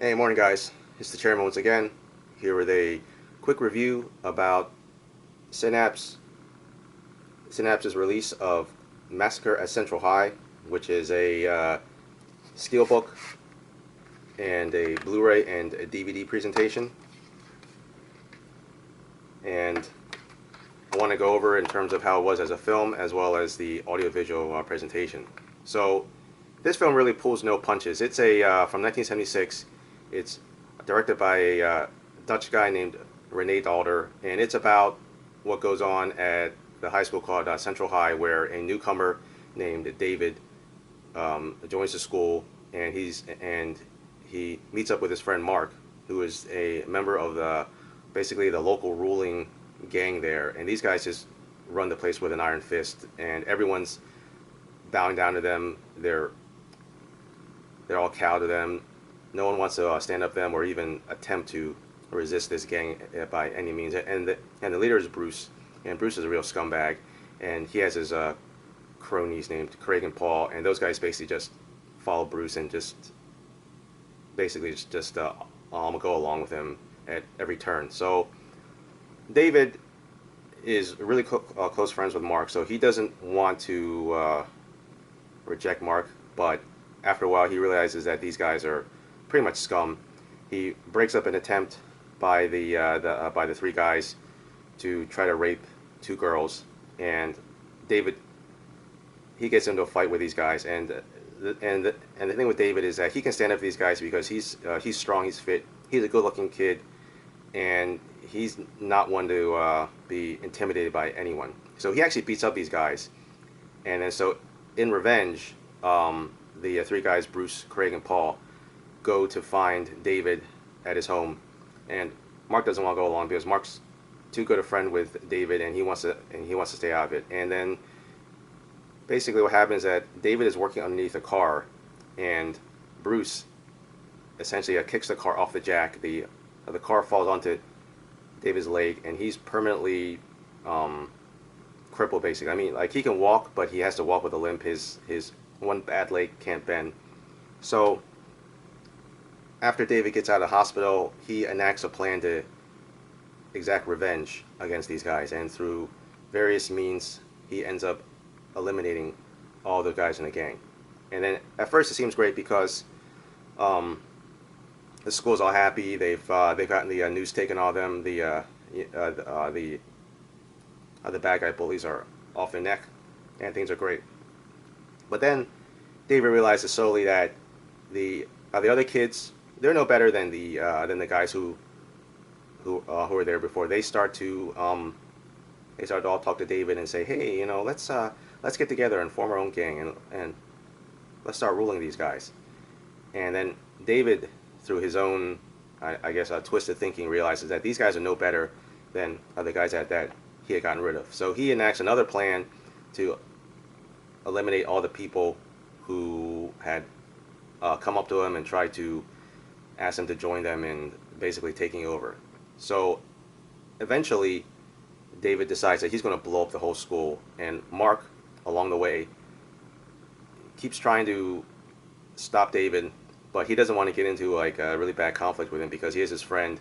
Hey, morning guys. It's the chairman once again, here with a quick review about Synapse. Synapse's release of Massacre at Central High, which is a steelbook and a Blu-ray and a DVD presentation. And I want to go over in terms of how it was as a film as well as the audiovisual presentation. So this film really pulls no punches. It's a from 1976. It's directed by a Dutch guy named René Dalder, and it's about what goes on at the high school called Central High, where a newcomer named David joins the school, and he meets up with his friend Mark, who is a member of basically the local ruling gang there, and these guys just run the place with an iron fist, and everyone's bowing down to them. They're all cow to them. No one wants to stand up to them or even attempt to resist this gang by any means. And the leader is Bruce, and Bruce is a real scumbag, and he has his cronies named Craig and Paul, and those guys basically just follow Bruce and just basically just go along with him at every turn. So David is really close friends with Mark, so he doesn't want to reject Mark, but after a while he realizes that these guys are pretty much scum. He breaks up an attempt by the three guys to try to rape two girls, and David, he gets into a fight with these guys, and the thing with David is that he can stand up to these guys because he's strong, he's fit, he's a good-looking kid, and he's not one to be intimidated by anyone. So he actually beats up these guys, and then so in revenge, the three guys, Bruce, Craig, and Paul, go to find David at his home, and Mark doesn't want to go along because Mark's too good a friend with David, and he wants to stay out of it. And then basically what happens is that David is working underneath a car, and Bruce essentially kicks the car off the jack. The car falls onto David's leg, and he's permanently crippled, basically. I mean, like, he can walk, but he has to walk with a limp. His one bad leg can't bend. So after David gets out of the hospital, he enacts a plan to exact revenge against these guys, and through various means he ends up eliminating all the guys in the gang. And then at first it seems great because the school's all happy. They've gotten the news taken off them. The bad guy bullies are off their neck, and things are great. But then David realizes slowly that the other kids, they're no better than the guys who were there before. They start to all talk to David and say, hey, you know, let's get together and form our own gang, and let's start ruling these guys. And then David, through his own, I guess, twisted thinking, realizes that these guys are no better than the guys that he had gotten rid of. So he enacts another plan to eliminate all the people who had come up to him and tried to ask him to join them in basically taking over. So eventually David decides that he's going to blow up the whole school, and Mark, along the way, keeps trying to stop David, but he doesn't want to get into like a really bad conflict with him because he is his friend,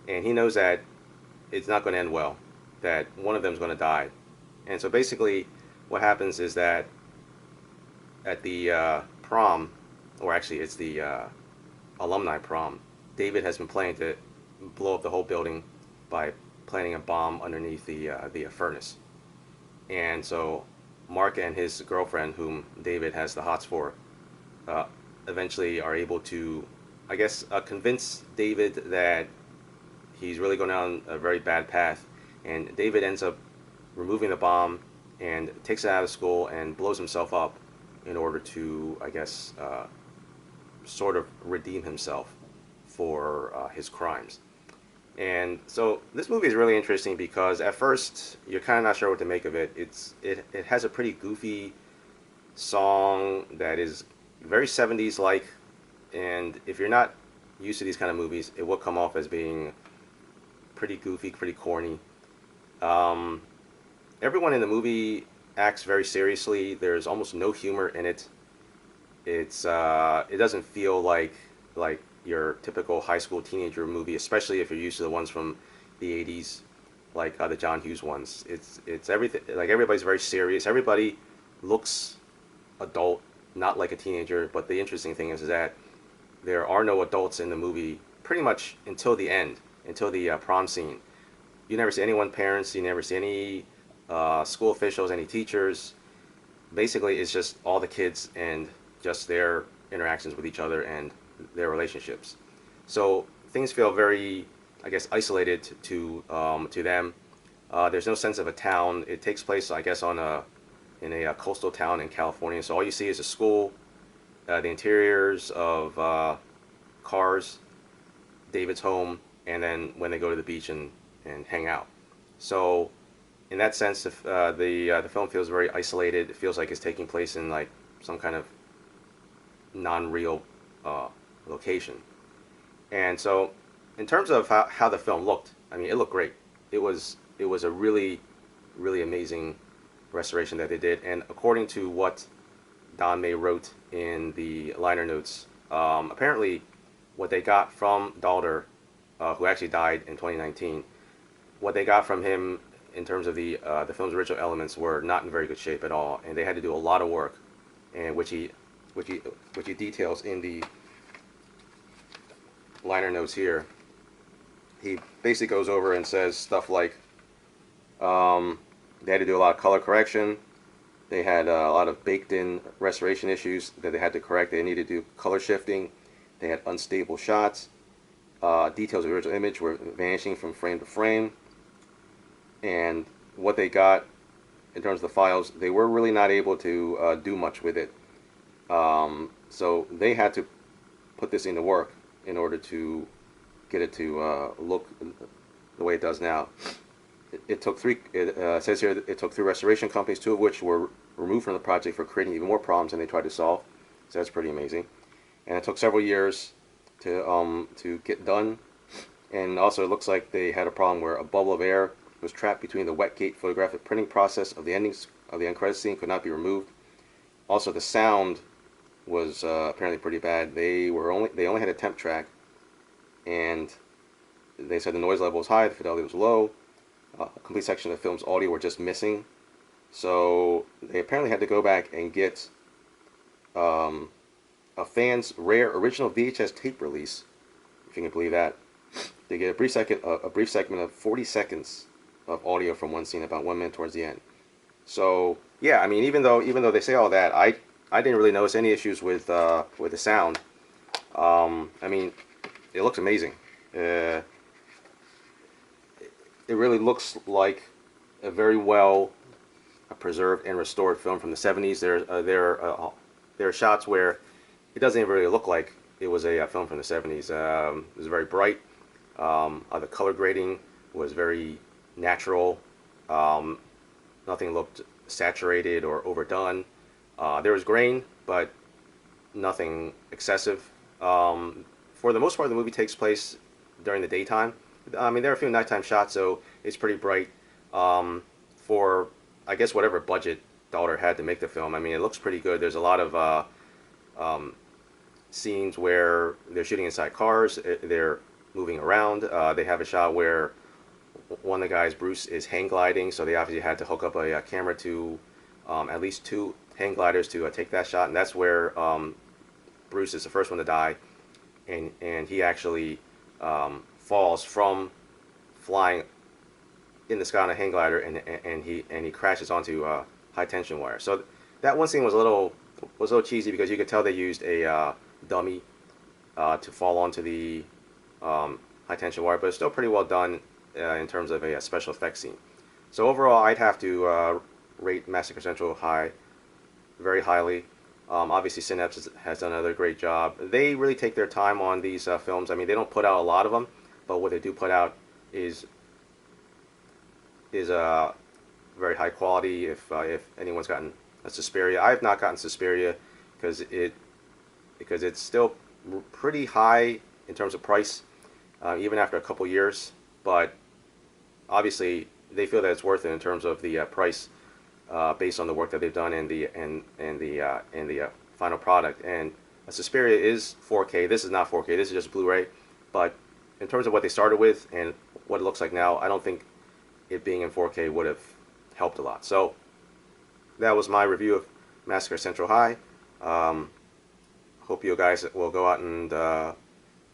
and he knows that it's not going to end well, that one of them is going to die. And so basically what happens is that at the prom, or actually it's the alumni prom, David has been planning to blow up the whole building by planting a bomb underneath the furnace. And so Mark and his girlfriend, whom David has the hots for, eventually are able to, I guess, convince David that he's really going down a very bad path. And David ends up removing the bomb and takes it out of school and blows himself up in order to, I guess, sort of redeem himself for his crimes. And so this movie is really interesting because at first you're kind of not sure what to make of it. It has a pretty goofy song that is very 70s like, and if you're not used to these kind of movies, it will come off as being pretty goofy, pretty corny. Everyone in the movie acts very seriously. There's almost no humor in it. It doesn't feel like your typical high school teenager movie, especially if you're used to the ones from the 80s, like the John Hughes ones. It's everything, like everybody's very serious. Everybody looks adult, not like a teenager. But the interesting thing is that there are no adults in the movie pretty much until the end, until the prom scene. You never see anyone parents. You never see any school officials, any teachers. Basically, it's just all the kids and just their interactions with each other and their relationships. So things feel very, I guess, isolated to them. There's no sense of a town. It takes place, I guess, on a in a coastal town in California. So all you see is a school, the interiors of cars, David's home, and then when they go to the beach and hang out. So in that sense, if, the film feels very isolated. It feels like it's taking place in like some kind of non-real location. And so, in terms of how the film looked, I mean, it looked great. It was a really really amazing restoration that they did. And according to what Don May wrote in the liner notes, apparently what they got from Dalder, who actually died in 2019, what they got from him in terms of the film's original elements were not in very good shape at all, and they had to do a lot of work, and which he details in the liner notes here. He basically goes over and says stuff like they had to do a lot of color correction. They had a lot of baked-in restoration issues that they had to correct. They needed to do color shifting. They had unstable shots. Details of the original image were vanishing from frame to frame. And what they got in terms of the files, they were really not able to do much with it. So they had to put this into work in order to get it to look the way it does now. It took three. It says here that it took 3 restoration companies, 2 of which were removed from the project for creating even more problems than they tried to solve. So that's pretty amazing. And it took several years to get done. And also, it looks like they had a problem where a bubble of air was trapped between the wet gate photographic printing process of the endings of the end credits scene, could not be removed. Also, the sound was apparently pretty bad. They only had a temp track, and they said the noise level was high, the fidelity was low. A complete section of the film's audio were just missing. So they apparently had to go back and get a fan's rare original VHS tape release, if you can believe that. They get a brief segment of 40 seconds of audio from one scene, about 1 minute towards the end. So yeah, I mean, even though they say all that, I didn't really notice any issues with the sound. I mean, it looks amazing. It really looks like a very well preserved and restored film from the 70s. There are shots where it doesn't even really look like it was a film from the 70s. It was very bright. The color grading was very natural. Nothing looked saturated or overdone. There was grain, but nothing excessive. For the most part, the movie takes place during the daytime. I mean, there are a few nighttime shots, so it's pretty bright. For, I guess, whatever budget Dalder had to make the film, I mean, it looks pretty good. There's a lot of scenes where they're shooting inside cars. They're moving around. They have a shot where one of the guys, Bruce, is hang gliding, so they obviously had to hook up a camera to at least 2 hang gliders to take that shot, and that's where Bruce is the first one to die, and he actually falls from flying in the sky on a hang glider, and he crashes onto high tension wire. So that one scene was a little cheesy because you could tell they used a dummy to fall onto the high tension wire, but it's still pretty well done in terms of a special effects scene. So overall, I'd have to rate Massacre Central very highly. Obviously, Synapse has done another great job. They really take their time on these films. I mean, they don't put out a lot of them, but what they do put out is very high quality. If anyone's gotten a Suspiria, I have not gotten Suspiria because it's still pretty high in terms of price, even after a couple years. But obviously, they feel that it's worth it in terms of the price, based on the work that they've done and the final product. And Suspiria is 4K. This is not 4K. This is just Blu-ray. But in terms of what they started with and what it looks like now, I don't think it being in 4K would have helped a lot. So that was my review of Massacre Central High. Hope you guys will go out and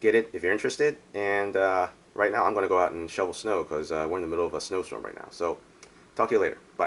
get it if you're interested. And right now I'm going to go out and shovel snow because we're in the middle of a snowstorm right now. So talk to you later. Bye.